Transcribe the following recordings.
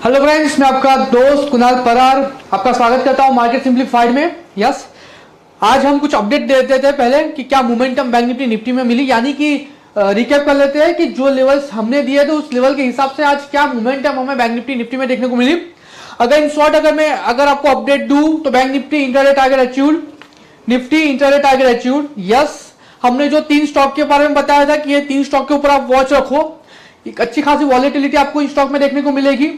Hello friends, मैं आपका दोस्त कुणाल परार आपका स्वागत करता हूं मार्केट सिंप्लीफाइड में। यस, आज हम कुछ अपडेट दे देते हैं पहले कि क्या मोमेंटम बैंक निफ्टी में मिली, यानी कि रिकैप कर लेते हैं कि जो लेवल्स हमने दिए थे उस लेवल के हिसाब से आज क्या मोमेंटम हमें बैंक निफ्टी में देखने को मिली। अगर इन शॉर्ट अगर आपको अपडेट दूं तो bank Nifty intraday target achieved, Nifty intraday target achieved. Yes, हमने जो 3 स्टॉक के बारे में बताया था कि ये 3 स्टॉक के ऊपर आप वॉच रखो, एक अच्छी खासी वॉलेटिलिटी आपको इस स्टॉक में देखने को मिलेगी।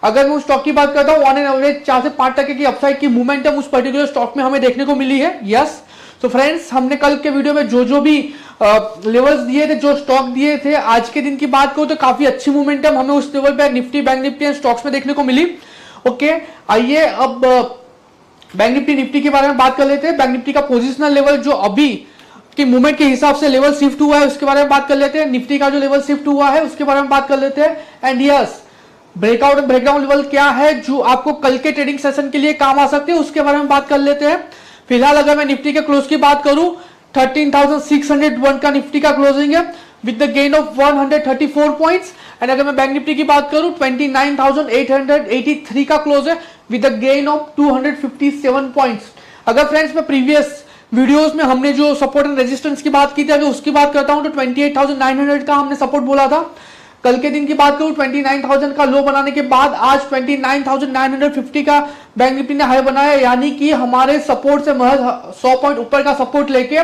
अगर मैं उस स्टॉक की बात करता हूं, ऑन एन एवरेज 4 से 5% की अपसाइड की मूवमेंटम उस पर्टिकुलर स्टॉक में हमें देखने को मिली है। यस, तो फ्रेंड्स, हमने कल के वीडियो में जो भी लेवल्स दिए थे, जो स्टॉक दिए थे, आज के दिन की बात करूं तो काफी अच्छी मूवमेंटम हमें उस लेवल पे Nifty, bank Nifty and stocks में देखने को मिली। ओके, आइए अब बैंक निफ्टी के बारे में बात कर लेते हैं। बैंक निफ्टी का पोजिशनल लेवल जो अभी कि मूवमेंट के हिसाब से लेवल शिफ्ट हुआ है उसके बारे में बात कर लेते हैं। निफ्टी का जो लेवल शिफ्ट हुआ है उसके बारे में बात कर लेते हैं। And yes, breakout and breakdown level क्या है जो आपको कल के ट्रेडिंग सेशन के लिए काम आ सकते हैं उसके बारे में बात कर लेते हैं। फिलहाल अगर मैं निफ्टी के क्लोज की बात करूं, 13,601 का निफ्टी का क्लोजिंग है with the gain of 134 points. And अगर मैं बैंक निफ्टी की बात करूं, 29,883 का क्लोज है with the gain of 257 points. अगर फ्रेंड्स मैं प्रीवियस वीडियोस में हमने जो सपोर्ट एंड रेजिस्टेंस की बात की थी, अगर उसकी बात करता हूं तो 28,900 का हमने सपोर्ट बोला था। कल के दिन की बात करूं, 29,000 का लो बनाने के बाद आज 29,950 का बैंक निफ्टी ने हाई बनाया, यानी कि हमारे सपोर्ट से महज 100 पॉइंट ऊपर का सपोर्ट लेके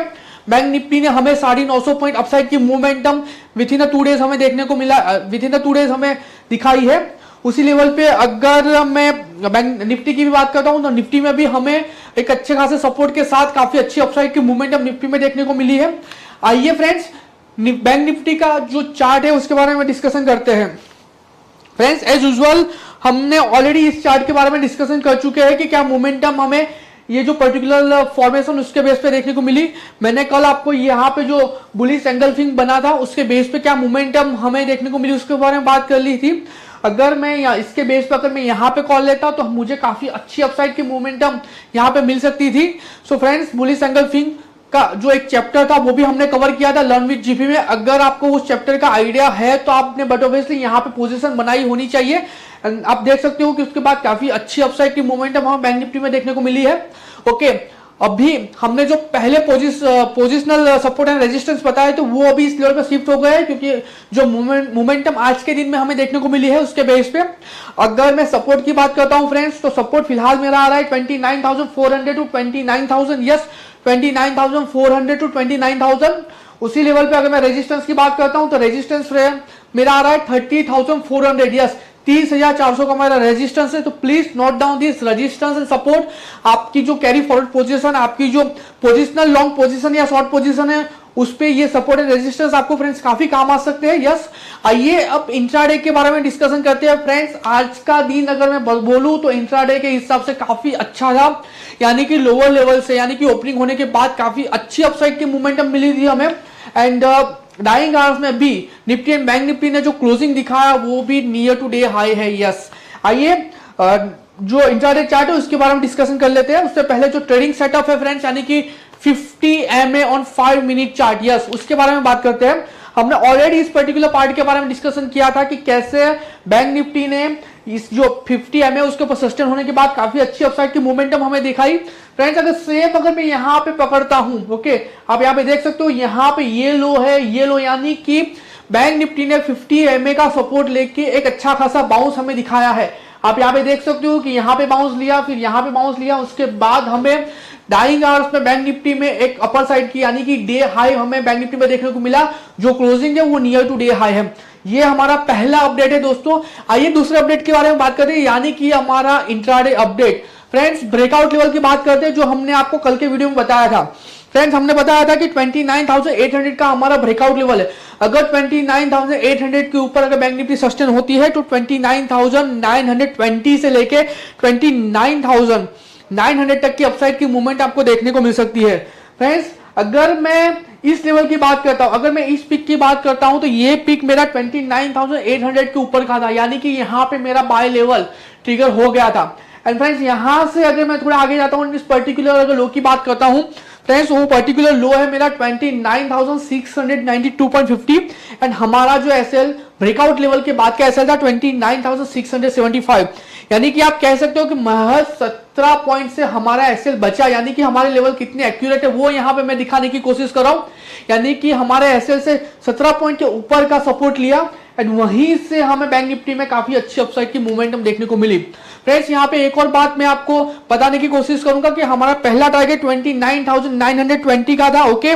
बैंक निफ्टी ने हमें 950 पॉइंट अपसाइड की मूवमेंटम विद इन 2 डेज हमें देखने को मिला, विद इन 2 डेज हमें दिखाई है। उसी लेवल पे अगर मैं बैंक निफ्टी की भी बात करता हूं तो निफ्टी में भी हमें एक अच्छे खासे सपोर्ट के साथ काफी अच्छी अपसाइड की मूवमेंटम निफ्टी में देखने को मिली है। आइए फ्रेंड्स, बैंक निफ्टी का जो चार्ट है उसके बारे में डिस्कशन करते हैं। फ्रेंड्स, एज यूजुअल हमने ऑलरेडी इस चार्ट के बारे में डिस्कशन कर चुके हैं कि क्या मोमेंटम हमें ये जो पर्टिकुलर फॉर्मेशन उसके बेस पे देखने को मिली। मैंने कल आपको यहाँ पे जो बुलिश एंगल्फिंग बना था उसके बेस पे क्या मोमेंटम हमें देखने को मिली उसके बारे में बात कर ली थी। अगर मैं इसके बेस पर अगर मैं यहाँ पे कॉल लेता तो मुझे काफी अच्छी अपसाइड की मोमेंटम यहाँ पे मिल सकती थी। सो फ्रेंड्स, बुलिश एंगल्फिंग का जो एक चैप्टर था वो भी हमने कवर किया था लर्न विद जीपी में। अगर आपको उस चैप्टर का आइडिया है तो आपने बट ऑब्वियसली यहाँ पे पोजीशन बनाई होनी चाहिए। आप देख सकते हो कि उसके बाद काफी अच्छी अपसाइड की मोमेंटम हमें बैंक निफ्टी में देखने को मिली है। ओके, अभी हमने जो पहले पोजिशनल सपोर्ट एंड रेजिस्टेंस बताया तो वो अभी इस लेवल पे शिफ्ट हो गए, क्योंकि जो मोमेंटम आज के दिन में हमें देखने को मिली है उसके बेस पे। अगर मैं सपोर्ट की बात करता हूं फ्रेंड्स, तो सपोर्ट फिलहाल मेरा आ रहा है 29,400 टू 29,000। Yes, 29,400 to 29,000। उसी लेवल पे अगर मैं रेजिस्टेंस की बात करता हूं तो रेजिस्टेंस मेरा आ रहा है 30,400। यस, 30,400 का मेरा रेजिस्टेंस है। तो please note down this resistance and support. आपकी जो कैरी फॉरवर्ड पोजीशन, आपकी जो पोजिशनल लॉन्ग पोजीशन या शॉर्ट पोजीशन है उस पे ये सपोर्ट एंड रेजिस्टेंस आपको फ्रेंड्स काफी काम आ सकते हैं। यस, आइए अब इंट्राडे के बारे में डिस्कशन करते हैं। फ्रेंड्स, आज का दिन अगर मैं बोलूं तो इंट्राडे के हिसाब से काफी अच्छा था, यानी कि लोअर लेवल से, यानी कि ओपनिंग होने के बाद काफी अच्छी अपसाइड की मूवमेंटम मिली थी हमें। एंड डाइंग आवर्स में भी निफ्टी एंड बैंक निफ्टी ने जो क्लोजिंग दिखाया वो भी नियर टू डे हाई है। यस, आइए जो इंट्राडे चार्ट है उसके बारे में डिस्कशन कर लेते हैं। उससे पहले जो ट्रेडिंग सेटअप है फ्रेंड्स, यानी कि 50 MA on 5 minute chart, yes, उसके बारे में बात करते हैं। हमने ऑलरेडी इस पर्टिकुलर पार्ट के बारे में डिस्कशन किया था कि कैसे बैंक निफ्टी ने इस जो 50 MA उसके ऊपर सस्टेन होने के बाद काफी अच्छी अपसाइड की मोमेंटम हमें दिखाई। फ्रेंड्स, अगर सेम अगर मैं यहाँ पे पकड़ता हूं, ओके, आप यहाँ पे देख सकते हो, यहाँ पे ये लो है, ये लो, यानी कि बैंक निफ्टी ने 50 MA का सपोर्ट लेके एक अच्छा खासा बाउंस हमें दिखाया है। आप यहाँ पे देख सकते हो कि यहाँ पे बाउंस लिया, फिर यहाँ पे बाउंस लिया, उसके बाद हमें डाइंग आवर्स में बैंक निफ्टी में एक अपर साइड की, यानी कि डे हाई हमें बैंक निफ्टी में देखने को मिला। जो क्लोजिंग है वो नियर टू डे हाई है। ये हमारा पहला अपडेट है दोस्तों। आइए दूसरे अपडेट के बारे में बात करते हैं, यानी कि हमारा intraday update. Friends, breakout level की बात करते हैं जो हमने आपको कल के वीडियो में बताया था। फ्रेंड्स, हमने बताया था कि 29,800 का हमारा ब्रेकआउट लेवल है। अगर 29,800 के ऊपर अगर बैंक निफ्टी सस्टेन होती है तो 29,920 से लेके 29,900 तक की अपसाइड की मूवमेंट आपको देखने को मिल सकती है। फ्रेंड्स, अगर मैं इस लेवल की बात करता हूं, अगर मैं इस पिक की बात करता हूं तो ये पिक मेरा 29,800 के ऊपर का था, यानी कि यहां पे मेरा बाय लेवल ट्रिगर हो गया था। एंड फ्रेंड्स, यहां से अगर मैं थोड़ा आगे जाता हूं, इस पर्टिकुलर अगर लो की बात करता हूं फ्रेंड्स वो पर्टिकुलर लो है मेरा 29,692.50 एंड हमारा जो एसएल ब्रेकआउट लेवल के बाद का एसएल था 29,675, यानी कि आप कह सकते हो कि महज 17 पॉइंट से हमारा एसएल बचा, यानी कि हमारे लेवल कितने एक्यूरेट है वो यहां पे मैं दिखाने की कोशिश कर रहा हूं। यानी कि हमारे एसएल से 17 पॉइंट के ऊपर का सपोर्ट लिया एंड वहीं से हमें बैंक निफ्टी में काफी अच्छी अपसाइड की मूवमेंटम देखने को मिली। फ्रेंड्स यहाँ पे एक और बात मैं आपको बताने की कोशिश करूंगा कि हमारा पहला टारगेट 29,920 का था। ओके,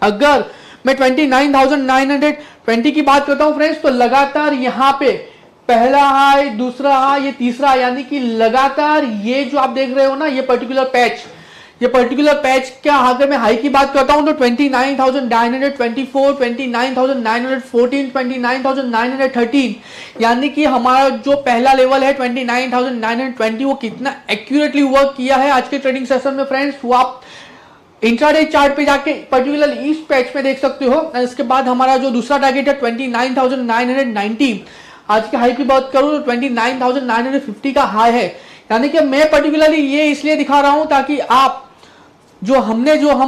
अगर मैं 29,920 की बात करता हूं फ्रेंड्स, तो लगातार यहाँ पे पहला हाई, दूसरा हाई, ये तीसरा, यानी कि लगातार ये जो आप देख रहे हो ना, ये पर्टिकुलर पैच क्या, अगर मैं हाई की बात करता हूं तो 29,924, 29,914, 29,913, यानी कि हमारा जो पहला लेवल है 29,920 वो कितना एक्यूरेटली वर्क किया है आज के ट्रेडिंग सेशन में फ्रेंड्स, वो आप इंट्राडे चार्ट पे जाके पर्टिकुलर इस पैच में देख सकते हो। इसके बाद हमारा जो दूसरा टारगेट है 29,990, आज के हाई की बात करूं तो 29,950 का हाई है। यानी कि मैं पर्टिकुलरली ये इसलिए दिखा रहा हूं ताकि आप जो हम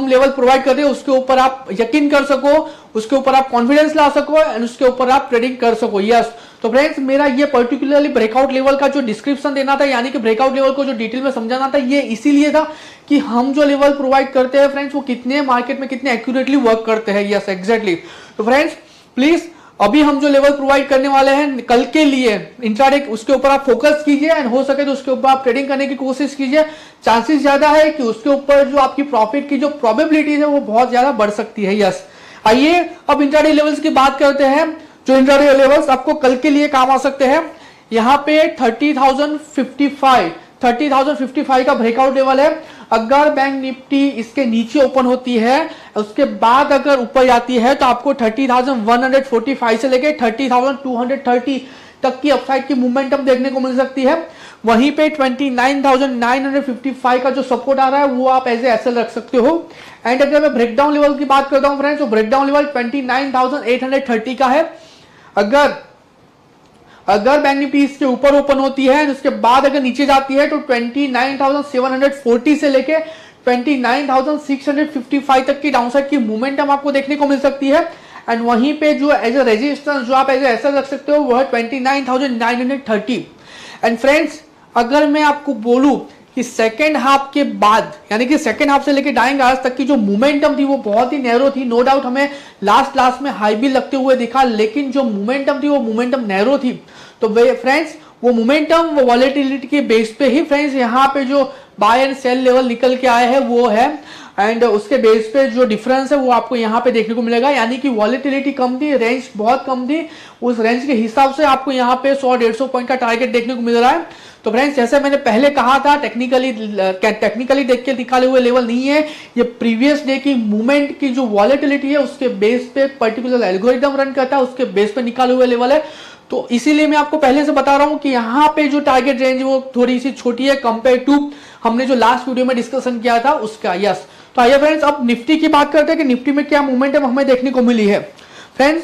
लेवल प्रोवाइड कर रहे हैं उसके ऊपर आप यकीन कर सको, उसके ऊपर आप कॉन्फिडेंस ला सको एंड उसके ऊपर आप ट्रेडिंग कर सको। यस, तो फ्रेंड्स मेरा ये पर्टिकुलरली ब्रेकआउट लेवल का जो डिस्क्रिप्शन देना था, यानी कि ब्रेकआउट लेवल को जो डिटेल में समझाना था, ये इसीलिए था कि हम जो लेवल प्रोवाइड करते हैं फ्रेंड्स वो कितने मार्केट में कितने एक्यूरेटली वर्क करते हैं। Yes, exactly. तो फ्रेंड्स प्लीज अभी हम जो लेवल प्रोवाइड करने वाले हैं कल के लिए इंट्राडे, उसके ऊपर आप फोकस कीजिए एंड हो सके तो उसके ऊपर आप ट्रेडिंग करने की कोशिश कीजिए। चांसेस ज्यादा है कि उसके ऊपर जो आपकी प्रॉफिट की जो प्रोबेबिलिटीज है वो बहुत ज्यादा बढ़ सकती है। यस, आइए अब इंट्राडे लेवल्स की बात करते हैं। जो इंट्राडे लेवल्स आपको कल के लिए काम आ सकते हैं, यहाँ पे 30,055 का ब्रेकआउट लेवल है। अगर बैंक निफ्टी इसके नीचे ओपन होती है, उसके बाद अगर ऊपर जाती है तो आपको 30,145 से लेके 30,230 तक की अपसाइड की मूवमेंटम देखने को मिल सकती है। वहीं पे 29,955 का जो सपोर्ट आ रहा है वो आप एज ए एसएल रख सकते हो। एंड अगर मैं ब्रेकडाउन लेवल की बात करता हूं फ्रेंड्स, तो ब्रेकडाउन लेवल 29,830 का है। अगर बैंक निफ्टी इसके ऊपर ओपन होती है, उसके बाद अगर नीचे जाती है तो 29,740 से लेके 29,655 तक की डाउनसाइड की मूवमेंटम आपको देखने को मिल सकती है। एंड वहीं पे जो एज ए रेजिस्टेंस जो आप एज ए एसएल रख सकते हो वो है 29,930। एंड फ्रेंड्स अगर मैं आपको बोलूं कि सेकेंड हाफ के बाद, यानी कि सेकेंड हाफ से लेके डाइंग आज तक की जो मोमेंटम थी वो बहुत ही नैरो थी। नो डाउट हमें लास्ट में हाई भी लगते हुए दिखा, लेकिन जो मोमेंटम थी वो मोमेंटम नैरो थी। तो फ्रेंड्स वो मोमेंटम वो वॉलेटिलिटी के बेस पे ही फ्रेंड्स यहाँ पे जो बाय एंड सेल लेवल निकल के आए हैं वो है, एंड उसके बेस पे जो डिफरेंस है वो आपको यहाँ पे देखने को मिलेगा। यानी कि वॉलेटिलिटी कम थी, रेंज बहुत कम थी, उस रेंज के हिसाब से आपको यहाँ पे 100-150 पॉइंट का टारगेट देखने को मिल रहा है। तो फ्रेंड्स जैसे मैंने पहले कहा था, टेक्निकली देख के निकाले हुए लेवल नहीं है, ये प्रीवियस डे की मूवमेंट की जो वॉलेटिलिटी है उसके बेस पे पर्टिकुलर एल्गोरिथम रन करता है, उसके बेस पे निकाले हुए लेवल है। तो इसीलिए मैं आपको पहले से बता रहा हूं कि यहाँ पे जो टारगेट रेंज वो थोड़ी सी छोटी है कंपेयर टू हमने जो लास्ट वीडियो में डिस्कशन किया था उसका। यस, तो आइए फ्रेंड्स अब निफ्टी की बात करते हैं कि निफ्टी में क्या मूवमेंटम हमें देखने को मिली है। फ्रेंड्स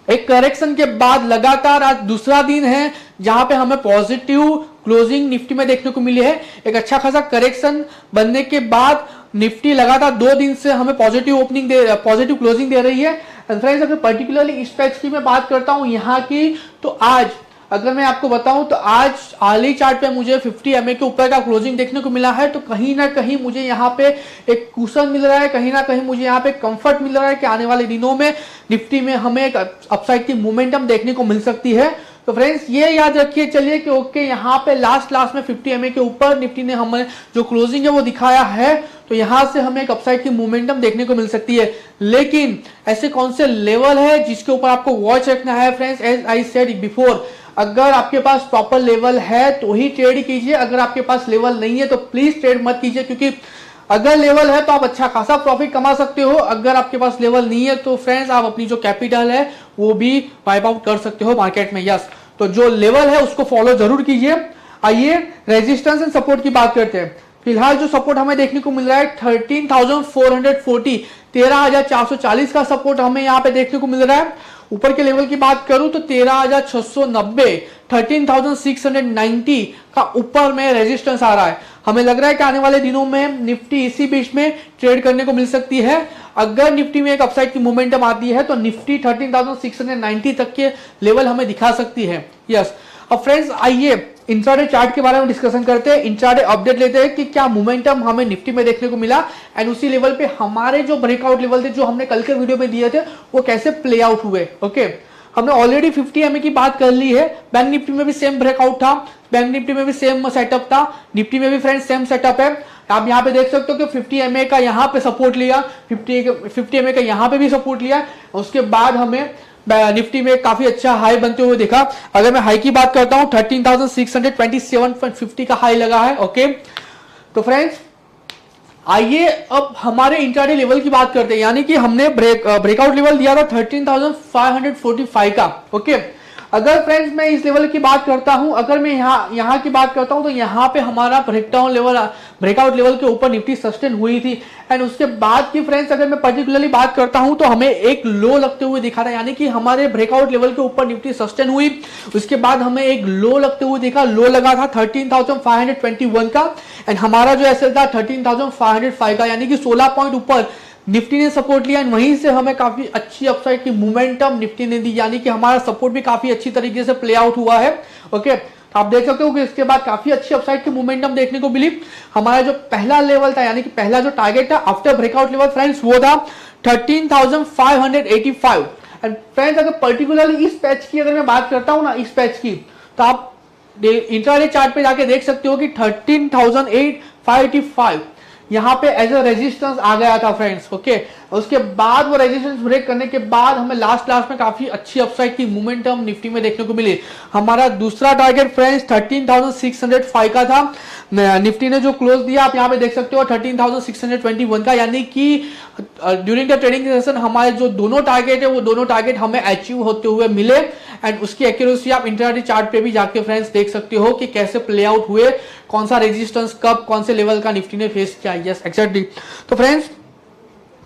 एक करेक्शन के बाद लगातार आज दूसरा दिन है जहां पे हमें पॉजिटिव क्लोजिंग निफ्टी में देखने को मिली है। एक अच्छा खासा करेक्शन बनने के बाद निफ्टी लगातार 2 दिन से हमें पॉजिटिव क्लोजिंग दे रही है। फ्रेंड्स अगर पर्टिकुलरली इस पैच की मैं बात करता हूं यहाँ की, तो आज अगर मैं आपको बताऊं तो आज आर्ली चार्ट पे मुझे 50 MA के ऊपर का क्लोजिंग देखने को मिला है। तो कहीं ना कहीं मुझे यहाँ पे एक कुशन मिल रहा है, कहीं ना कहीं मुझे यहाँ पे कंफर्ट मिल रहा है कि आने वाले दिनों में निफ्टी में हमें एक अपसाइड की मोमेंटम देखने को मिल सकती है। तो फ्रेंड्स ये याद रखिए चलिए कि ओके यहाँ पे लास्ट में 50 MA के ऊपर निफ्टी ने हमें जो क्लोजिंग है वो दिखाया है, तो यहां से हमें एक अपसाइड की मोमेंटम देखने को मिल सकती है। लेकिन ऐसे कौन से लेवल है जिसके ऊपर आपको वॉच रखना है friends, as I said before, अगर आपके पास प्रॉपर लेवल है तो ही ट्रेड कीजिए, अगर आपके पास लेवल नहीं है तो प्लीज ट्रेड मत कीजिए, क्योंकि अगर लेवल है तो आप अच्छा खासा प्रॉफिट कमा सकते हो, अगर आपके पास लेवल नहीं है तो फ्रेंड्स आप अपनी जो कैपिटल है वो भी वाइप आउट कर सकते हो मार्केट में। यस, तो जो लेवल है उसको फॉलो जरूर कीजिए। आइए रेजिस्टेंस एंड सपोर्ट की बात करते हैं। फिलहाल जो सपोर्ट हमें देखने को मिल रहा है 13,440, 13,440 का सपोर्ट हमें यहाँ पे देखने को मिल रहा है। ऊपर के लेवल की बात करूं तो 13,690, 13,690 का ऊपर में रेजिस्टेंस आ रहा है। हमें लग रहा है कि आने वाले दिनों में निफ्टी इसी बीच में ट्रेड करने को मिल सकती है। अगर निफ्टी में एक अपसाइड की मोमेंटम आती है तो निफ्टी 13,690 तक के लेवल हमें दिखा सकती है। यस, अब फ्रेंड्स आइए इंट्राडे चार्ट के बारे में डिस्कशन करते हैं, इंट्राडे अपडेट लेते हैं कि क्या मोमेंटम हमें निफ्टी में देखने को मिला एंड उसी लेवल पे हमारे जो ब्रेकआउट लेवल थे जो हमने कल के वीडियो में दिए थे वो कैसे प्ले आउट हुए। ओके, हमने ऑलरेडी 50 MA की बात कर ली है। बैंक निफ्टी में भी सेम ब्रेकआउट था, बैंक निफ्टी में भी सेम सेटअप था, निफ्टी में भी फ्रेंड्स सेम सेटअप है। आप यहाँ पे देख सकते हो कि 50 MA का यहाँ पे सपोर्ट लिया, 50 MA का यहाँ पे भी सपोर्ट लिया, उसके बाद हमें निफ्टी में काफी अच्छा हाई बनते हुए देखा। अगर मैं हाई की बात करता हूं 13,627.50 का हाई लगा है। ओके, तो फ्रेंड्स आइए अब हमारे इंट्राडे लेवल की बात करते हैं, यानी कि हमने ब्रेकआउट लेवल दिया था 13,545 का। ओके, अगर फ्रेंड्स मैं इस लेवल की बात करता हूं, अगर मैं यहाँ की बात करता हूं तो यहाँ पे हमारा ब्रेकआउट लेवल के ऊपर निफ्टी सस्टेन हुई थी एंड उसके बाद की फ्रेंड्स अगर मैं पर्टिकुलरली बात करता हूं तो हमें एक लो लगते हुए दिखा था, यानी कि हमारे ब्रेकआउट लेवल के ऊपर निफ्टी सस्टेन हुई, उसके बाद हमें एक लो लगते हुए दिखा। लो लगा था 13,521 का एंड हमारा जो एसएल था 13,505 का, यानी कि 16 पॉइंट ऊपर निफ्टी ने सपोर्ट लिया एंड वहीं से हमें काफी अच्छी अपसाइड की मोमेंटम निफ्टी ने दी, यानी कि हमारा सपोर्ट भी काफी अच्छी तरीके से प्ले आउट हुआ है। ओके, तो आप देख सकते हो कि इसके बाद काफी अच्छी अपसाइड की मोमेंटम देखने को मिली। हमारा जो पहला लेवल था, यानी कि पहला जो टारगेट था आफ्टर ब्रेकआउट लेवल फ्रेंड्स, वो था 13,585 एंड फ्रेंड्स अगर पर्टिकुलरली इस पैच की अगर मैं बात करता हूं ना, इस पैच की, तो आप इंट्राडे चार्ट पे जाके देख सकते हो कि 13,585 यहाँ पे एज अ रेजिस्टेंस आ गया था फ्रेंड्स। ओके, उसके बाद वो रेजिस्टेंस ब्रेक करने के बाद हमें लास्ट में काफी अच्छी अपसाइड की मोमेंटम निफ्टी में देखने को मिली। हमारा दूसरा टारगेट फ्रेंड्स 13,605 का था, निफ्टी ने जो क्लोज दिया आप यहाँ पे देख सकते हो 13,621 का, यानी कि ड्यूरिंग द ट्रेडिंग सेशन हमारे जो दोनों टारगेट है वो दोनों टारगेट हमें अचीव होते हुए मिले एंड उसकी एक्यूरेसी आप इंट्राडे चार्ट पे भी जाके फ्रेंड्स देख सकते हो कि कैसे प्ले आउट हुए, कौन सा रेजिस्टेंस कब कौन से लेवल का निफ्टी ने फेस किया। Yes exactly. तो फ्रेंड्स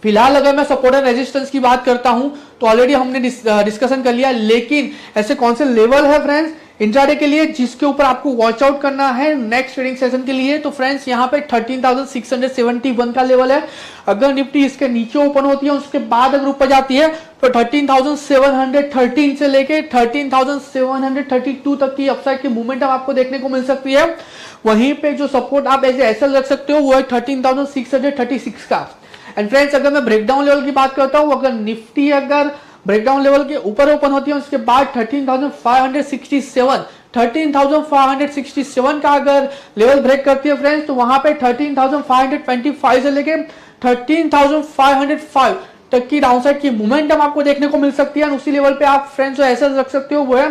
फिलहाल अगर मैं सपोर्ट एंड रेजिस्टेंस की बात करता हूं तो ऑलरेडी हमने डिस्कशन कर लिया, लेकिन ऐसे कौन से लेवल है फ्रेंड्स इंट्राडे के लिए जिसके ऊपर आपको वॉच आउट करना है नेक्स्ट ट्रेडिंग सेशन के लिए, तो फ्रेंड्स यहाँ पे 13,671 का लेवल है। अगर निफ्टी इसके नीचे ओपन होती है उसके बाद अगर ऊपर जाती है तो 13,713 से लेके 13,732 तक की अपसाइड की मूवमेंट आपको देखने को मिल सकती है। वहीं पे जो सपोर्ट आप एज एसएल रख सकते हो वो है 13,636 का। एंड फ्रेंड्स अगर मैं ब्रेकडाउन लेवल की बात करता हूं, अगर निफ्टी अगर ब्रेकडाउन लेवल के ऊपर ओपन होती है उसके बाद 13,567 का अगर लेवल ब्रेक करती है फ्रेंड्स, तो वहां पे 13,525 से लेके 13,505 तक की डाउनसाइड की मोमेंटम आपको देखने को मिल सकती है। उसी लेवल पे आप फ्रेंड्स जो एसएल रख सकते हो वो है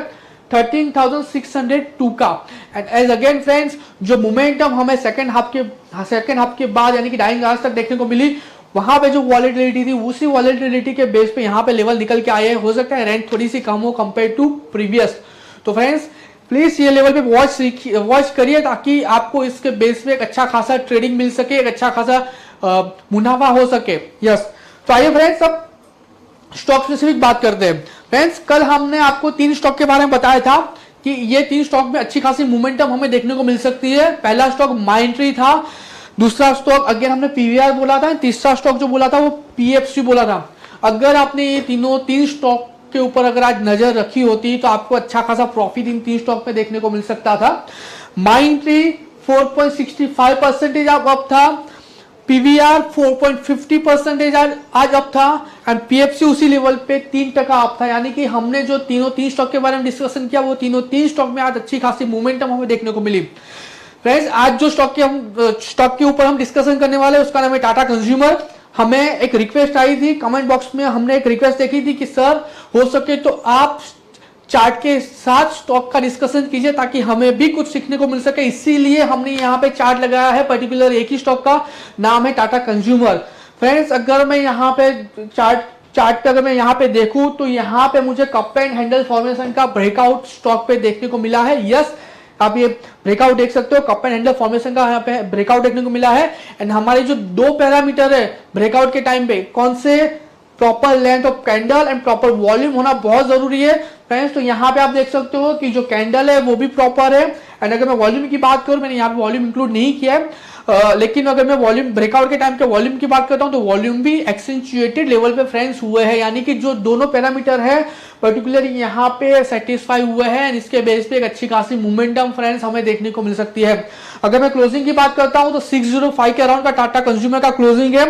13,602 का। एंड एज अगेन फ्रेंड्स जो मोमेंटम हमें सेकंड हाफ के बाद यानी कि डाइंग आवर्स तक देखने को मिली, वहां पे जो वॉलेटिलिटी थी उसी वॉलेटिलिटी के बेस पे यहाँ पे लेवल निकल के आए हैं। हो सकता है रैंक थोड़ी सी कम हो कंपेयर टू प्रीवियस। तो फ्रेंड्स प्लीज ये लेवल पे वॉच करिए ताकि आपको इसके बेस पे एक अच्छा खासा ट्रेडिंग मिल सके, एक अच्छा खासा मुनाफा हो सके। यस, तो आइए फ्रेंड्स अब स्टॉक स्पेसिफिक बात करते हैं। फ्रेंड्स कल हमने आपको 3 स्टॉक के बारे में बताया था कि ये 3 स्टॉक में अच्छी खासी मोमेंटम हमें देखने को मिल सकती है। पहला स्टॉक माइंट्री था, दूसरा स्टॉक अगेन हमने पीवीआर बोला था, तीसरा स्टॉक जो बोला था वो पीएफसी बोला था। अगर आपने ये 3 स्टॉक के ऊपर अगर आज नजर रखी होती तो आपको अच्छा खासा प्रॉफिट इन 3 स्टॉक में देखने को मिल सकता था। माइंट्री 4.65% अप था, पीवीआर 4.50% आज अप था एंड पीएफसी उसी लेवल पे 3% अप था। यानी कि हमने जो 3 स्टॉक के बारे में डिस्कशन किया वो 3 स्टॉक में आज अच्छी खासी मोमेंटम हमें देखने को मिली। फ्रेंड्स आज जो स्टॉक के ऊपर हम डिस्कशन करने वाले हैं उसका नाम है टाटा कंज्यूमर। हमें एक रिक्वेस्ट आई थी कमेंट बॉक्स में, हमने एक रिक्वेस्ट देखी थी कि सर हो सके तो आप चार्ट के साथ स्टॉक का डिस्कशन कीजिए ताकि हमें भी कुछ सीखने को मिल सके। इसीलिए हमने यहाँ पे चार्ट लगाया है, पर्टिकुलर एक ही स्टॉक का नाम है टाटा कंज्यूमर। फ्रेंड्स अगर मैं यहाँ पे चार्ट पे अगर मैं यहाँ पे देखूं तो यहाँ पे मुझे कप एंड हैंडल फॉर्मेशन का ब्रेकआउट स्टॉक पे देखने को मिला है। यस, आप ये ब्रेकआउट देख सकते हो, कप एंड हैंडल फॉर्मेशन का यहाँ पे ब्रेकआउट देखने को मिला है। एंड हमारे जो 2 पैरामीटर है ब्रेकआउट के टाइम पे, कौन से, proper length of candle and proper volume होना बहुत जरूरी है फ्रेंड्स। तो यहाँ पे आप देख सकते हो कि जो कैंडल है वो भी प्रॉपर है एंड अगर मैं वॉल्यूम की बात करूं, मैंने यहाँ पे वॉल्यूम इंक्लूड नहीं किया है, लेकिन अगर मैं वॉल्यूम ब्रेकआउट के टाइम के वॉल्यूम की बात करता हूं तो वॉल्यूम भी एक्सेंचुएटेड लेवल पे फ्रेंड्स हुए हैं, यानी कि जो दोनों पैरामीटर है पर्टिकुलर यहाँ पे सेटिस्फाई हुए हैं एंड इसके बेस पे एक अच्छी खासी मोमेंटम फ्रेंड्स हमें देखने को मिल सकती है। अगर मैं क्लोजिंग की बात करता हूं तो 605 के अराउंड का टाटा कंज्यूमर का क्लोजिंग है।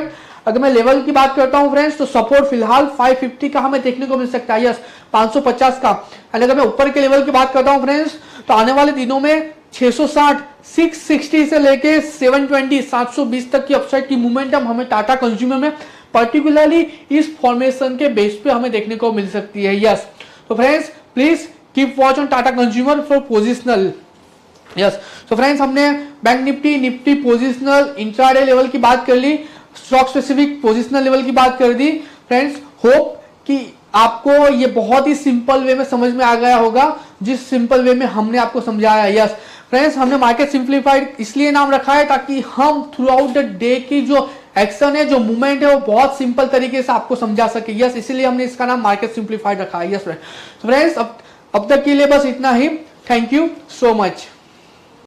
अगर मैं लेवल की बात करता हूं फ्रेंड्स तो सपोर्ट फिलहाल 550 का हमें देखने को मिल सकता है, यस 550 का। एंड अगर मैं ऊपर के लेवल की बात करता हूं फ्रेंड्स तो आने वाले दिनों में 660, 660 से लेके 720, 720 तक की अपसाइड की मोमेंटम हमें टाटा कंज्यूमर में पर्टिकुलरली इस फॉर्मेशन के बेस पे हमें देखने को मिल सकती है, यस। तो friends please keep watch on Tata consumer for positional, yes. तो फ्रेंड्स हमने bank Nifty positional intraday level की बात कर ली, स्टॉक स्पेसिफिक पोजिशनल लेवल की बात कर दी। फ्रेंड्स होप कि आपको ये बहुत ही सिंपल वे में समझ में आ गया होगा, जिस सिंपल वे में हमने आपको समझाया, यस। फ्रेंड्स हमने मार्केट सिंप्लीफाइड इसलिए नाम रखा है ताकि हम थ्रू आउट द डे की जो एक्शन है, जो मूवमेंट है, वो बहुत सिंपल तरीके से आपको समझा सके, यस। इसीलिए हमने इसका नाम मार्केट सिंप्लीफाइड रखा है, यस फ्रेंड्स। अब तक के लिए बस इतना ही। Thank you so much.